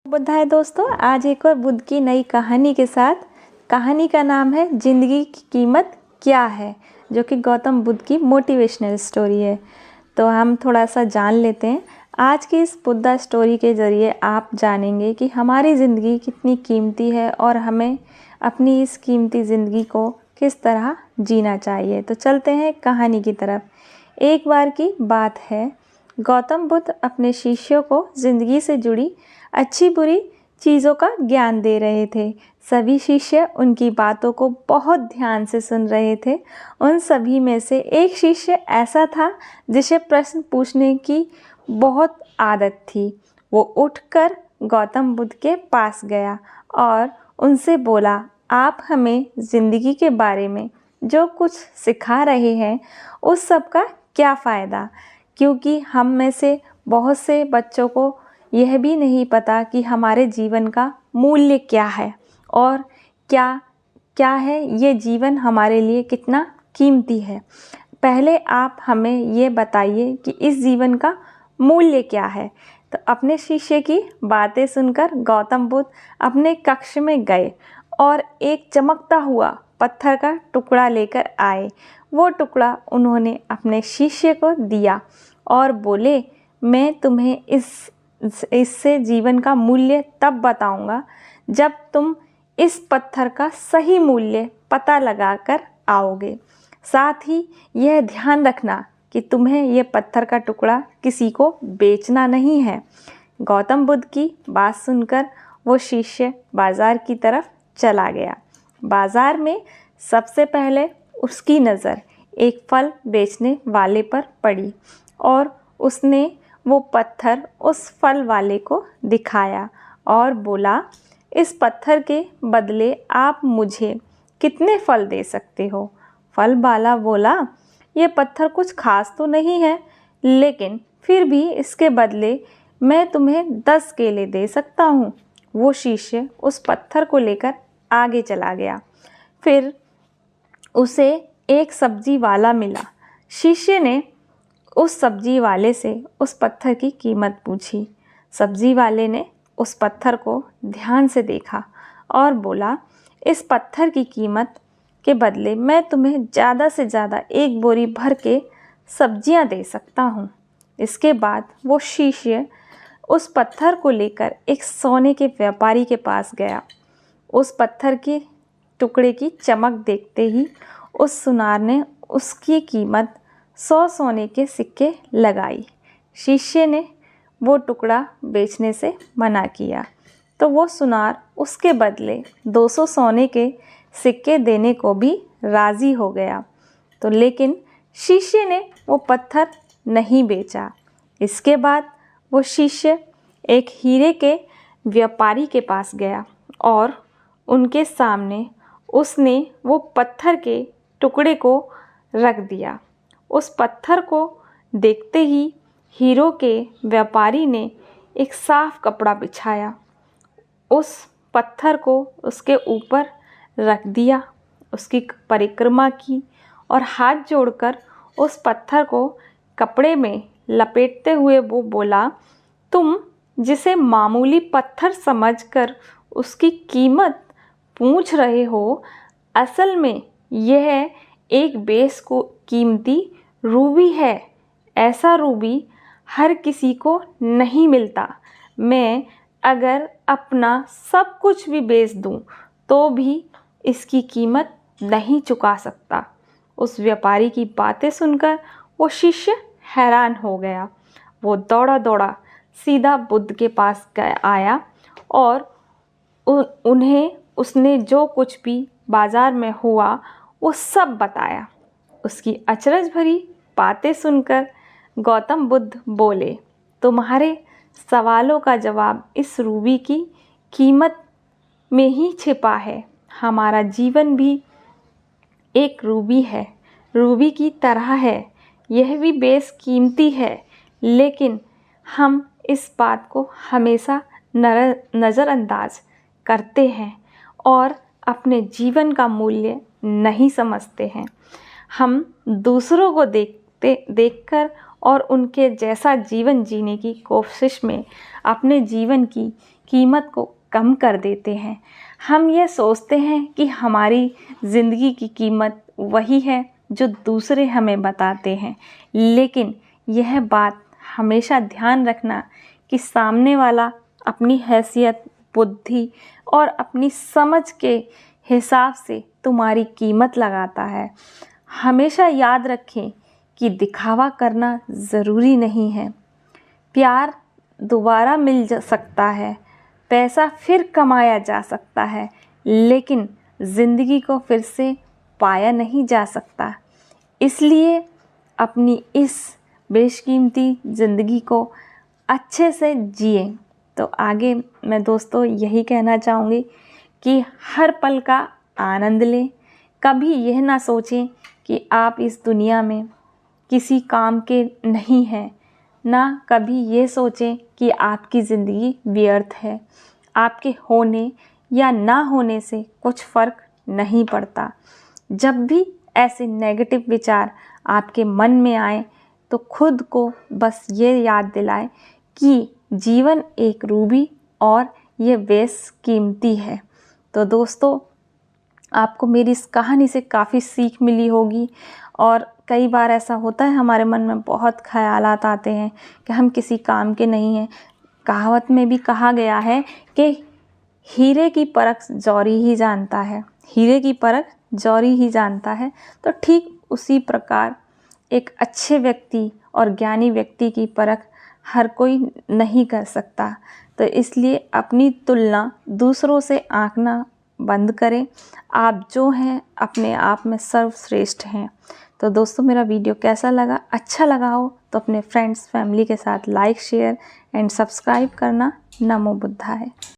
बुद्ध है दोस्तों। आज एक और बुद्ध की नई कहानी के साथ। कहानी का नाम है जिंदगी की कीमत क्या है, जो कि गौतम बुद्ध की मोटिवेशनल स्टोरी है। तो हम थोड़ा सा जान लेते हैं। आज की इस बुद्धा स्टोरी के ज़रिए आप जानेंगे कि हमारी ज़िंदगी कितनी कीमती है और हमें अपनी इस कीमती ज़िंदगी को किस तरह जीना चाहिए। तो चलते हैं कहानी की तरफ। एक बार की बात है, गौतम बुद्ध अपने शिष्यों को ज़िंदगी से जुड़ी अच्छी बुरी चीज़ों का ज्ञान दे रहे थे। सभी शिष्य उनकी बातों को बहुत ध्यान से सुन रहे थे। उन सभी में से एक शिष्य ऐसा था जिसे प्रश्न पूछने की बहुत आदत थी। वो उठकर गौतम बुद्ध के पास गया और उनसे बोला, आप हमें ज़िंदगी के बारे में जो कुछ सिखा रहे हैं उस सब का क्या फ़ायदा, क्योंकि हम में से बहुत से बच्चों को यह भी नहीं पता कि हमारे जीवन का मूल्य क्या है और क्या क्या है ये जीवन हमारे लिए कितना कीमती है। पहले आप हमें ये बताइए कि इस जीवन का मूल्य क्या है। तो अपने शिष्य की बातें सुनकर गौतम बुद्ध अपने कक्ष में गए और एक चमकता हुआ पत्थर का टुकड़ा लेकर आए। वो टुकड़ा उन्होंने अपने शिष्य को दिया और बोले, मैं तुम्हें इससे जीवन का मूल्य तब बताऊंगा जब तुम इस पत्थर का सही मूल्य पता लगाकर आओगे। साथ ही यह ध्यान रखना कि तुम्हें यह पत्थर का टुकड़ा किसी को बेचना नहीं है। गौतम बुद्ध की बात सुनकर वो शिष्य बाजार की तरफ चला गया। बाजार में सबसे पहले उसकी नज़र एक फल बेचने वाले पर पड़ी और उसने वो पत्थर उस फल वाले को दिखाया और बोला, इस पत्थर के बदले आप मुझे कितने फल दे सकते हो। फल वाला बोला, ये पत्थर कुछ खास तो नहीं है, लेकिन फिर भी इसके बदले मैं तुम्हें 10 केले दे सकता हूँ। वो शिष्य उस पत्थर को लेकर आगे चला गया। फिर उसे एक सब्जी वाला मिला। शिष्य ने उस सब्जी वाले से उस पत्थर की कीमत पूछी। सब्जी वाले ने उस पत्थर को ध्यान से देखा और बोला, इस पत्थर की कीमत के बदले मैं तुम्हें ज़्यादा से ज़्यादा एक बोरी भर के सब्जियां दे सकता हूँ। इसके बाद वो शिष्य उस पत्थर को लेकर एक सोने के व्यापारी के पास गया। उस पत्थर के टुकड़े की चमक देखते ही उस सुनार ने उसकी कीमत 100 सोने के सिक्के लगाई। शिष्य ने वो टुकड़ा बेचने से मना किया तो वो सुनार उसके बदले 200 सोने के सिक्के देने को भी राज़ी हो गया। तो लेकिन शिष्य ने वो पत्थर नहीं बेचा। इसके बाद वो शिष्य एक हीरे के व्यापारी के पास गया और उनके सामने उसने वो पत्थर के टुकड़े को रख दिया। उस पत्थर को देखते ही हीरो के व्यापारी ने एक साफ कपड़ा बिछाया, उस पत्थर को उसके ऊपर रख दिया, उसकी परिक्रमा की और हाथ जोड़कर उस पत्थर को कपड़े में लपेटते हुए वो बोला, तुम जिसे मामूली पत्थर समझकर उसकी कीमत पूछ रहे हो, असल में यह एक बेस को कीमती रूबी है। ऐसा रूबी हर किसी को नहीं मिलता। मैं अगर अपना सब कुछ भी बेच दूं तो भी इसकी कीमत नहीं चुका सकता। उस व्यापारी की बातें सुनकर वो शिष्य हैरान हो गया। वो दौड़ा दौड़ा सीधा बुद्ध के पास आया और उन्हें उसने जो कुछ भी बाजार में हुआ वो सब बताया। उसकी अचरज भरी बातें सुनकर गौतम बुद्ध बोले, तुम्हारे सवालों का जवाब इस रूबी की कीमत में ही छिपा है। हमारा जीवन भी एक रूबी है, रूबी की तरह है। यह भी बेशकीमती है, लेकिन हम इस बात को हमेशा नज़रअंदाज करते हैं और अपने जीवन का मूल्य नहीं समझते हैं। हम दूसरों को देखकर और उनके जैसा जीवन जीने की कोशिश में अपने जीवन की कीमत को कम कर देते हैं। हम ये सोचते हैं कि हमारी ज़िंदगी की कीमत वही है जो दूसरे हमें बताते हैं, लेकिन यह बात हमेशा ध्यान रखना कि सामने वाला अपनी हैसियत, बुद्धि और अपनी समझ के हिसाब से तुम्हारी कीमत लगाता है। हमेशा याद रखें कि दिखावा करना ज़रूरी नहीं है। प्यार दोबारा मिल सकता है, पैसा फिर कमाया जा सकता है, लेकिन ज़िंदगी को फिर से पाया नहीं जा सकता। इसलिए अपनी इस बेशकीमती ज़िंदगी को अच्छे से जिए। तो आगे मैं दोस्तों यही कहना चाहूँगी कि हर पल का आनंद लें। कभी यह ना सोचें कि आप इस दुनिया में किसी काम के नहीं हैं, ना कभी ये सोचें कि आपकी ज़िंदगी व्यर्थ है। आपके होने या ना होने से कुछ फ़र्क नहीं पड़ता। जब भी ऐसे नेगेटिव विचार आपके मन में आए तो खुद को बस ये याद दिलाएं कि जीवन एक रूबी और ये बेशकीमती है। तो दोस्तों, आपको मेरी इस कहानी से काफ़ी सीख मिली होगी। और कई बार ऐसा होता है, हमारे मन में बहुत ख़यालात आते हैं कि हम किसी काम के नहीं हैं। कहावत में भी कहा गया है कि हीरे की परख जौहरी ही जानता है, हीरे की परख जौहरी ही जानता है। तो ठीक उसी प्रकार एक अच्छे व्यक्ति और ज्ञानी व्यक्ति की परख हर कोई नहीं कर सकता। तो इसलिए अपनी तुलना दूसरों से आंकना बंद करें। आप जो हैं अपने आप में सर्वश्रेष्ठ हैं। तो दोस्तों, मेरा वीडियो कैसा लगा? अच्छा लगा हो तो अपने फ्रेंड्स, फैमिली के साथ लाइक, शेयर एंड सब्सक्राइब करना। नमो बुद्धाय।